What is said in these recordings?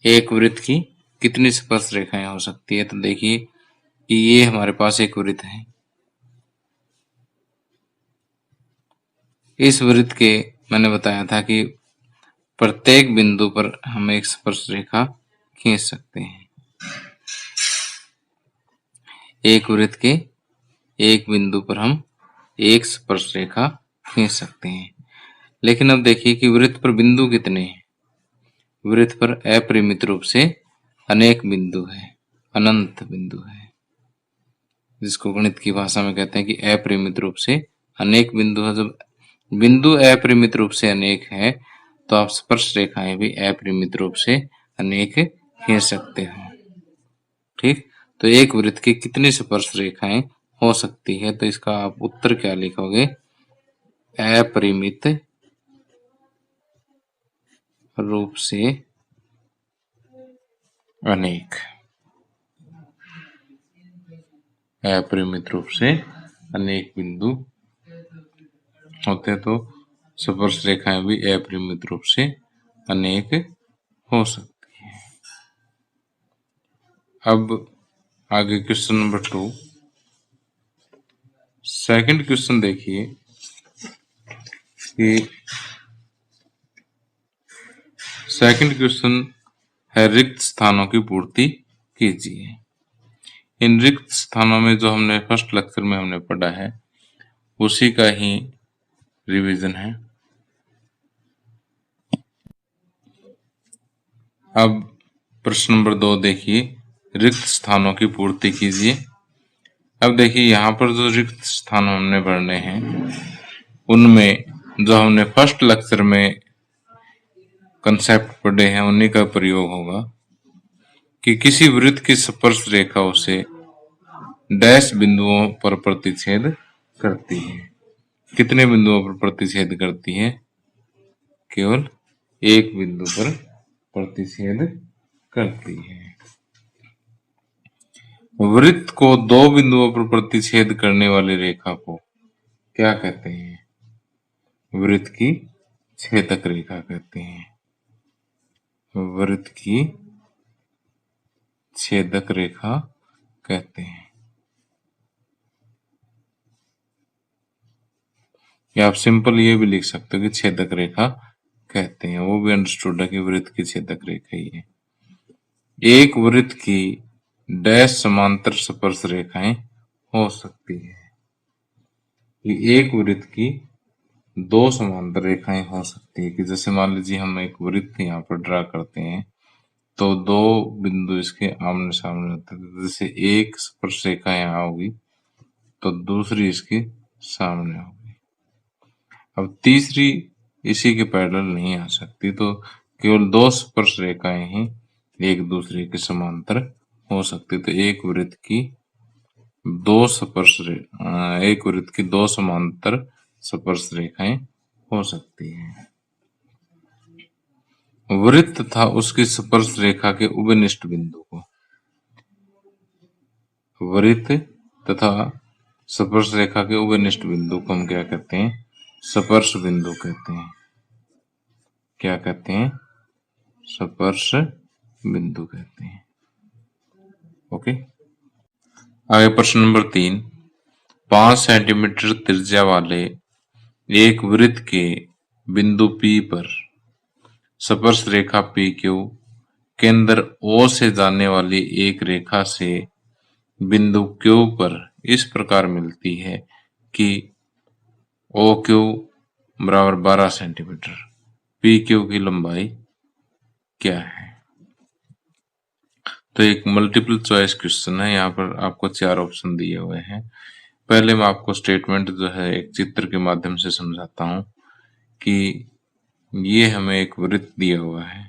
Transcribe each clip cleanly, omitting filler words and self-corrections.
एक वृत्त की कितनी स्पर्श रेखाएं हो सकती है? तो देखिए कि ये हमारे पास एक वृत्त है। इस वृत्त के मैंने बताया था कि प्रत्येक बिंदु पर हम एक स्पर्श रेखा खींच सकते हैं। एक वृत्त के एक बिंदु पर हम एक स्पर्श रेखा खींच सकते हैं। लेकिन अब देखिए कि वृत्त पर बिंदु कितने हैं। वृत्त पर अपरिमित रूप से अनेक बिंदु है, अनंत बिंदु है, जिसको गणित की भाषा में कहते हैं कि अपरिमित रूप से अनेक बिंदु है। जब बिंदु अपरिमित रूप से अनेक है तो आप स्पर्श रेखाएं भी अपरिमित रूप से अनेक खींच सकते हो। ठीक, तो एक वृत्त की कितनी स्पर्श रेखाएं हो सकती है? तो इसका आप उत्तर क्या लिखोगे? अपरिमित रूप से अनेक। अपरिमित रूप से अनेक बिंदु होते तो स्पर्श रेखाएं भी अपरिमित रूप से अनेक हो सकती है। अब आगे क्वेश्चन नंबर 2। सेकंड क्वेश्चन देखिए कि सेकंड क्वेश्चन है रिक्त स्थानों की पूर्ति कीजिए। इन रिक्त स्थानों में जो हमने फर्स्ट लेक्चर में हमने पढ़ा है उसी का ही रिवीजन है। अब प्रश्न नंबर 2 देखिए, रिक्त स्थानों की पूर्ति कीजिए। अब देखिए यहाँ पर जो रिक्त स्थान हमने भरने हैं उनमें जो हमने फर्स्ट लेक्चर में कंसेप्ट पढ़े हैं उन्हीं का प्रयोग होगा कि किसी वृत्त की स्पर्श रेखा उसे डैश बिंदुओं पर प्रतिच्छेद करती है। कितने बिंदुओं पर प्रतिच्छेद करती है? केवल एक बिंदु पर प्रतिच्छेद करती है। वृत्त को दो बिंदुओं पर प्रतिच्छेद करने वाली रेखा को क्या कहते हैं? वृत्त की छेदक रेखा कहते हैं। वृत्त की छेदक रेखा कहते हैं। या आप सिंपल ये भी लिख सकते हो कि छेदक रेखा कहते हैं, वो भी अंडरस्टूड है कि वृत्त की छेदक रेखा ही है। एक वृत्त की डैश समांतर स्पर्श रेखाएं हो सकती है। एक वृत्त की दो समांतर रेखाएं हो सकती है कि जैसे मान लीजिए हम एक वृत्त यहाँ पर ड्रा करते हैं तो दो बिंदु इसके आमने सामने होते हैं। जैसे एक स्पर्श रेखा यहाँ होगी तो दूसरी इसके सामने होगी। अब तीसरी इसी के पैरेलल नहीं आ सकती, तो केवल दो स्पर्श रेखाएं ही एक दूसरे के समांतर हो सकती। तो एक वृत्त की एक वृत्त की दो समांतर स्पर्श रेखाएं हो सकती हैं। वृत्त तथा उसकी स्पर्श रेखा के उभयनिष्ठ बिंदु को, वृत्त तथा स्पर्श रेखा के उभयनिष्ठ बिंदु को हम क्या कहते हैं? स्पर्श बिंदु कहते हैं। क्या कहते हैं? स्पर्श बिंदु कहते हैं। ओके, आगे प्रश्न नंबर 3। 5 सेंटीमीटर त्रिज्या वाले एक वृत्त के बिंदु P पर स्पर्श रेखा PQ केंद्र O से जाने वाली एक रेखा से बिंदु Q पर इस प्रकार मिलती है कि OQ बराबर 12 सेंटीमीटर। PQ की लंबाई क्या है? तो एक मल्टीपल चॉइस क्वेश्चन है। यहाँ पर आपको 4 ऑप्शन दिए हुए हैं। पहले मैं आपको स्टेटमेंट जो है एक चित्र के माध्यम से समझाता हूँ कि ये हमें एक वृत्त दिया हुआ है।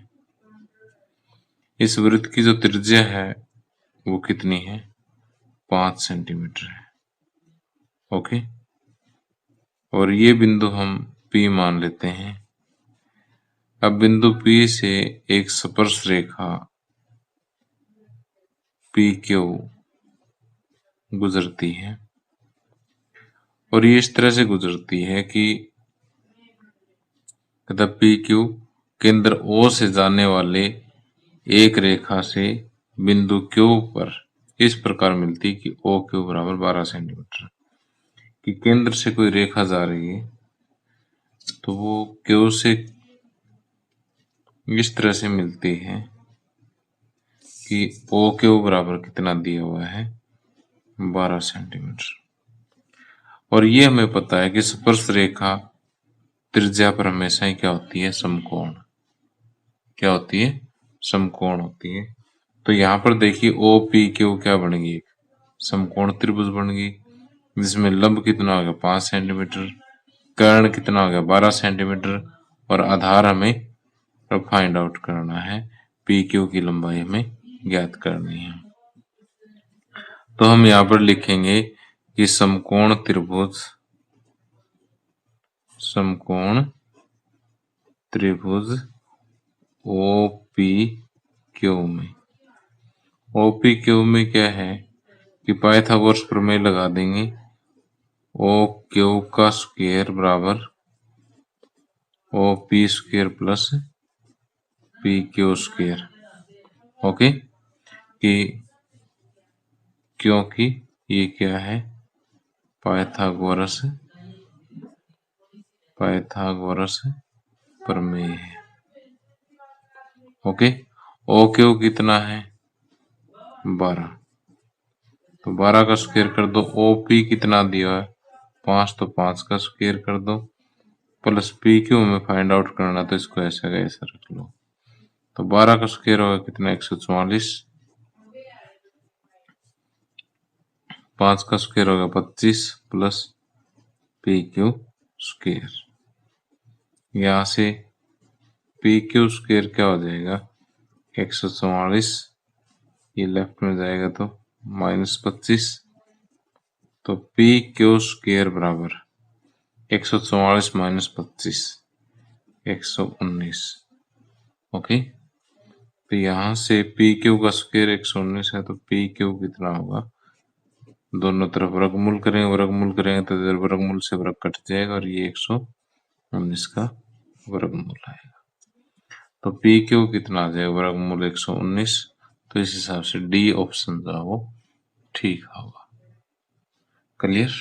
इस वृत्त की जो त्रिज्या है वो कितनी है? 5 सेंटीमीटर है। ओके, और ये बिंदु हम P मान लेते हैं। अब बिंदु P से एक स्पर्श रेखा PQ गुजरती है और ये इस तरह से गुजरती है कि PQ केंद्र O से जाने वाले एक रेखा से बिंदु Q पर इस प्रकार मिलती कि OQ बराबर 12 सेंटीमीटर। कि केंद्र से कोई रेखा जा रही है तो वो Q से इस तरह से मिलती है कि OQ बराबर कितना दिया हुआ है, 12 सेंटीमीटर। और ये हमें पता है कि स्पर्श रेखा त्रिज्या पर हमेशा ही क्या होती है, समकोण। क्या होती है, समकोण होती है। तो यहाँ पर देखिए OPQ क्या बन गई, समकोण त्रिभुज बन गई, जिसमें लंब कितना हो गया 5 सेंटीमीटर, कर्ण कितना हो गया 12 सेंटीमीटर, और आधार हमें फाइंड आउट करना है, PQ की लंबाई हमें ज्ञात करनी है। तो हम यहाँ पर लिखेंगे कि समकोण त्रिभुज OPQ में क्या है कि पाइथागोरस प्रमेय लगा देंगे, OQ का स्क्वायर बराबर OP square plus PQ square. Okay, कि क्योंकि ये क्या है, पाइथागोरस प्रमेय है। ओके, OQ कितना है 12, तो 12 का स्क्वायर कर दो। OP कितना दिया है 5, तो 5 का स्क्वायर कर दो, प्लस PQ में फाइंड आउट करना, तो इसको ऐसा का ऐसा रख लो। तो 12 का स्क्वायर होगा कितना 144, 5 का स्क्वायर होगा 25 प्लस PQ स्क्वायर। यहाँ से PQ स्क्वायर क्या हो जाएगा 144, ये लेफ्ट में जाएगा तो -25, तो PQ स्क्वायर बराबर 144 - 25 119। ओके, तो यहाँ से PQ का स्क्वायर 119 है, तो PQ कितना होगा, दोनों तरफ वर्गमूल करेंगे तो इधर वर्गमूल से वर्ग कट जाएगा और ये 119 का वर्गमूल आएगा। तो PQ कितना आ जाएगा, वर्गमूल 119। तो इस हिसाब से डी ऑप्शन जो है वो ठीक होगा। क्लियर?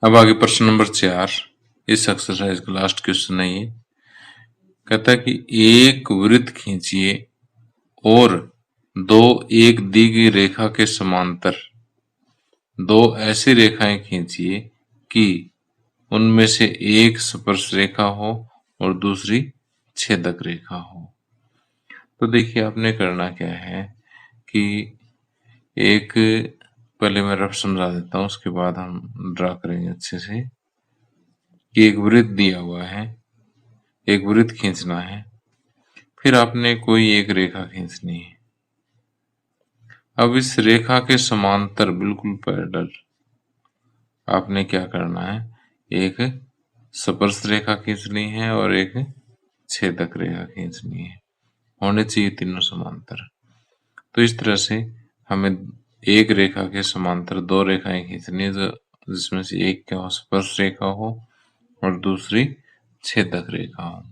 अब आगे प्रश्न नंबर 4, इस एक्सरसाइज का लास्ट क्वेश्चन है ये। कहता है कि एक वृत्त खींचिए और दो एक दी गई रेखा के समांतर दो ऐसी रेखाएं खींचिए कि उनमें से एक स्पर्श रेखा हो और दूसरी छेदक रेखा हो। तो देखिए आपने करना क्या है कि एक, पहले मैं रफ समझा देता हूँ, उसके बाद हम ड्रा करेंगे अच्छे से। कि एक वृत्त दिया हुआ है, एक वृत्त खींचना है, फिर आपने कोई एक रेखा खींचनी है। अब इस रेखा के समांतर बिल्कुल पैरेलल आपने क्या करना है, एक स्पर्श रेखा खींचनी है और एक छेदक रेखा खींचनी है, होने चाहिए तीनों समांतर। तो इस तरह से हमें एक रेखा के समांतर दो रेखाएं खींचनी है, जिसमें से एक क्या हो, स्पर्श रेखा हो और दूसरी छेदक रेखा हो।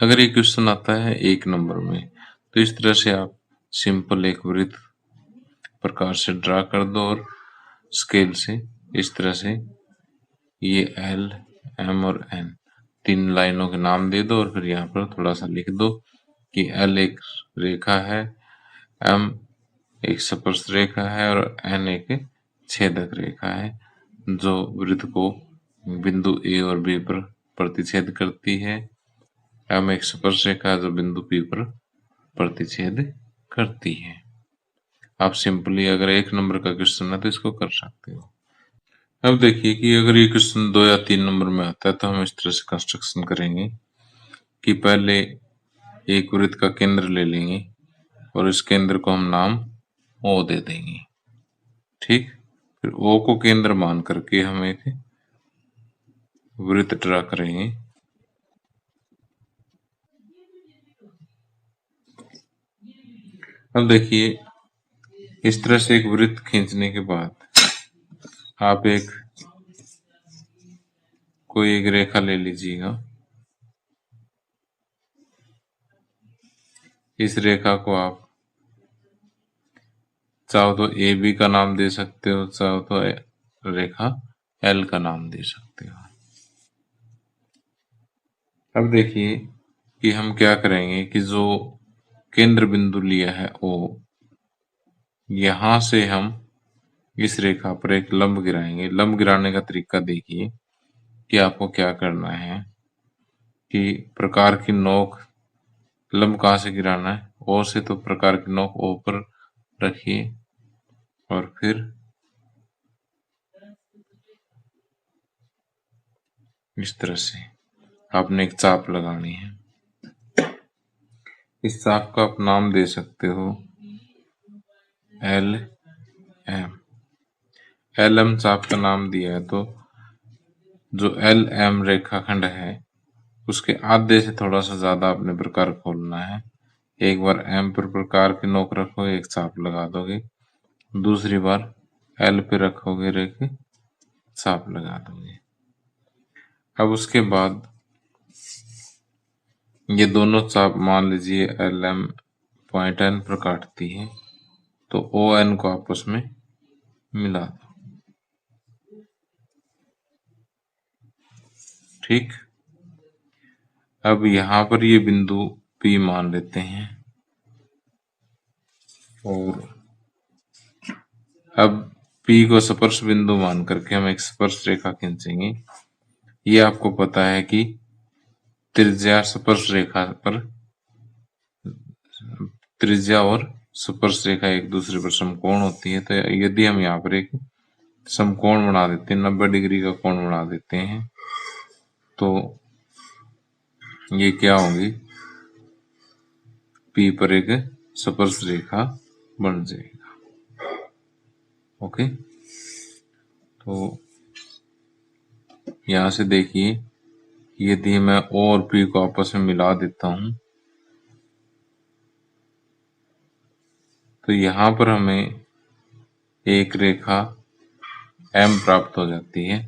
अगर ये क्वेश्चन आता है 1 नंबर में, तो इस तरह से आप सिंपल एक वृत्त प्रकार से ड्रा कर दो और स्केल से इस तरह से ये L, M और N तीन लाइनों के नाम दे दो, और फिर यहाँ पर थोड़ा सा लिख दो कि L एक रेखा है, M एक स्पर्श रेखा है और N एक छेदक रेखा है, जो वृत्त को बिंदु A और B पर प्रतिच्छेद करती है। M एक स्पर्श रेखा जो बिंदु P पर प्रतिच्छेद करती है। आप सिंपली अगर 1 नंबर का क्वेश्चन है तो इसको कर सकते हो। अब देखिए कि अगर ये क्वेश्चन 2 या 3 नंबर में आता है तो हम इस तरह से कंस्ट्रक्शन करेंगे कि पहले एक वृत्त का केंद्र ले लेंगे और इस केंद्र को हम नाम O दे देंगे। ठीक, फिर O को केंद्र मान करके हम एक वृत्त ड्रा करेंगे। अब देखिए इस तरह से एक वृत्त खींचने के बाद आप कोई एक रेखा ले लीजिएगा। इस रेखा को आप चाहो तो ए बी का नाम दे सकते हो, चाहो तो रेखा एल का नाम दे सकते हो। अब देखिए कि हम क्या करेंगे कि जो केंद्र बिंदु लिया है ओ, यहां से हम इस रेखा पर एक लंब गिराएंगे। लंब गिराने का तरीका देखिए कि आपको क्या करना है कि प्रकार की नोक, लंब कहाँ से गिराना है, ओ से, तो प्रकार की नोक ओ पर रखिए और फिर इस तरह से आपने एक चाप लगानी है। इस चाप का आप नाम दे सकते हो एल एम। एल एम चाप का नाम दिया है तो जो एल एम रेखाखंड है उसके आधे से थोड़ा सा ज्यादा आपने प्रकार खोलना है। एक बार एम पर प्रकार की नोक रखोगे, एक चाप लगा दोगे, दूसरी बार एल पे रखोगे, रेख चाप लगा दोगे। अब उसके बाद ये दोनों चाप मान लीजिए एल एम पॉइंट एन पर काटती है तो ओ एन को आपस में मिला दो। ठीक, अब यहां पर ये बिंदु P मान लेते हैं और अब P को स्पर्श बिंदु मान करके हम एक स्पर्श रेखा खींचेंगे। ये आपको पता है कि त्रिज्या स्पर्श रेखा पर, त्रिज्या और स्पर्श रेखा एक दूसरे पर समकोण होती है। तो यदि हम यहाँ पर एक समकोण बना देते हैं, 90 डिग्री का कोण बना देते हैं, तो ये क्या होगी, P पर एक स्पर्श रेखा बन जाएगा। ओके, तो यहां से देखिए यदि मैं O और P को आपस में मिला देता हूं तो यहां पर हमें एक रेखा M प्राप्त हो जाती है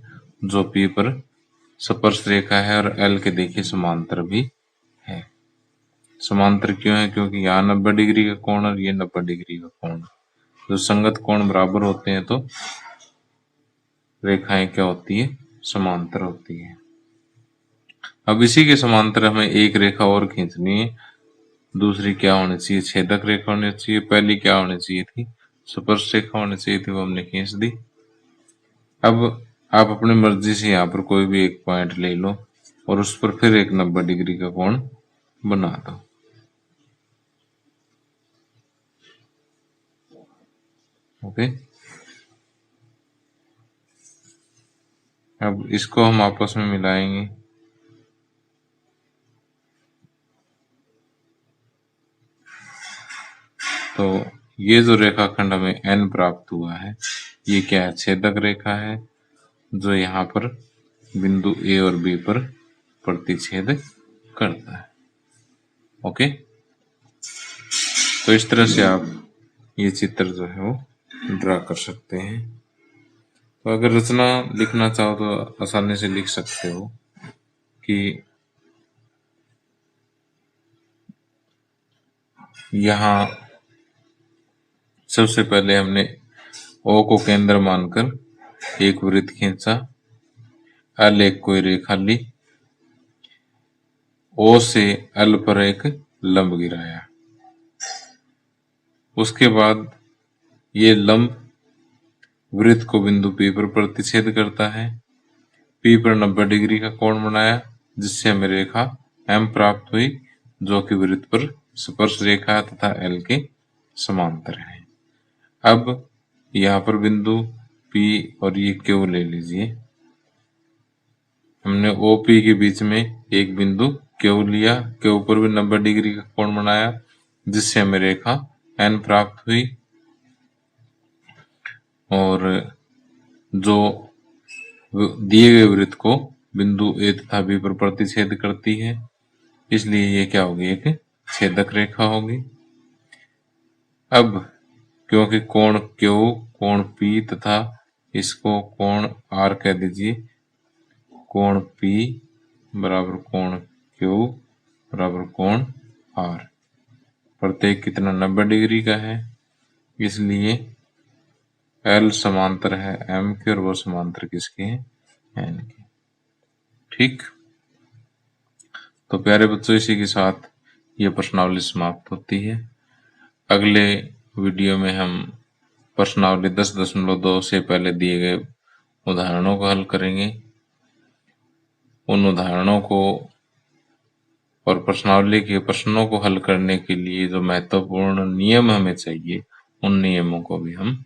जो P पर स्पर्श रेखा है और L के देखिए समांतर भी है। समांतर क्यों है, क्योंकि यहाँ 90 डिग्री का कोण और ये 90 डिग्री का कोण, जो संगत कोण बराबर होते हैं तो रेखाएं क्या होती है, समांतर होती है। अब इसी के समांतर हमें एक रेखा और खींचनी है। दूसरी क्या होनी चाहिए, छेदक रेखा होनी चाहिए। पहली क्या होनी चाहिए थी, स्पर्श रेखा होनी चाहिए थी, वो हमने खींच दी। अब आप अपनी मर्जी से यहाँ पर कोई भी एक पॉइंट ले लो और उस पर फिर एक 90 डिग्री का कोण बना दो। ओके, अब इसको हम आपस में मिलाएंगे। तो ये जो रेखाखंड हमें n प्राप्त हुआ है, ये क्या है, छेदक रेखा है जो यहाँ पर बिंदु A और B पर प्रतिच्छेद करता है। ओके, तो इस तरह से आप ये चित्र जो है वो ड्रा कर सकते हैं। तो अगर रचना लिखना चाहो तो आसानी से लिख सकते हो कि यहाँ सबसे पहले हमने O को केंद्र मानकर एक वृत्त खींचा, L एक कोई रेखा ली, O से L पर एक लंब गिराया। उसके बाद ये लंब वृत्त को बिंदु P पर प्रतिच्छेद करता है। P पर 90 डिग्री का कोण बनाया जिससे हमें रेखा M प्राप्त हुई जो कि वृत्त पर स्पर्श रेखा तथा L के समांतर है। अब यहाँ पर बिंदु P और ये Q ले लीजिए। हमने OP के बीच में एक बिंदु Q लिया, Q पर भी 90 डिग्री का कोण बनाया जिससे हमें रेखा N प्राप्त हुई और जो दिए गए वृत्त को बिंदु A तथा B पर प्रतिच्छेद करती है, इसलिए ये क्या होगी, एक छेदक रेखा होगी। अब क्योंकि कोण Q, कोण P तथा इसको कोण R कह दीजिए, कोण P बराबर कोण Q बराबर कोण R। प्रत्येक कितना 90 डिग्री का है, इसलिए L समांतर है M के और वो समांतर किसके हैं, N के। ठीक, तो प्यारे बच्चों इसी के साथ ये प्रश्नावली समाप्त होती है। अगले वीडियो में हम प्रश्नावली 10.2 से पहले दिए गए उदाहरणों को हल करेंगे। उन उदाहरणों को और प्रश्नावली के प्रश्नों को हल करने के लिए जो महत्वपूर्ण नियम हमें चाहिए, उन नियमों को भी हम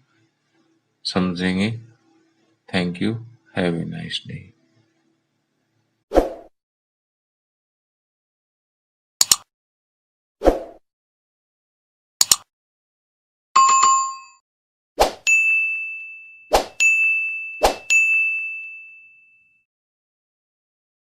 समझेंगे। Thank you, have a nice day.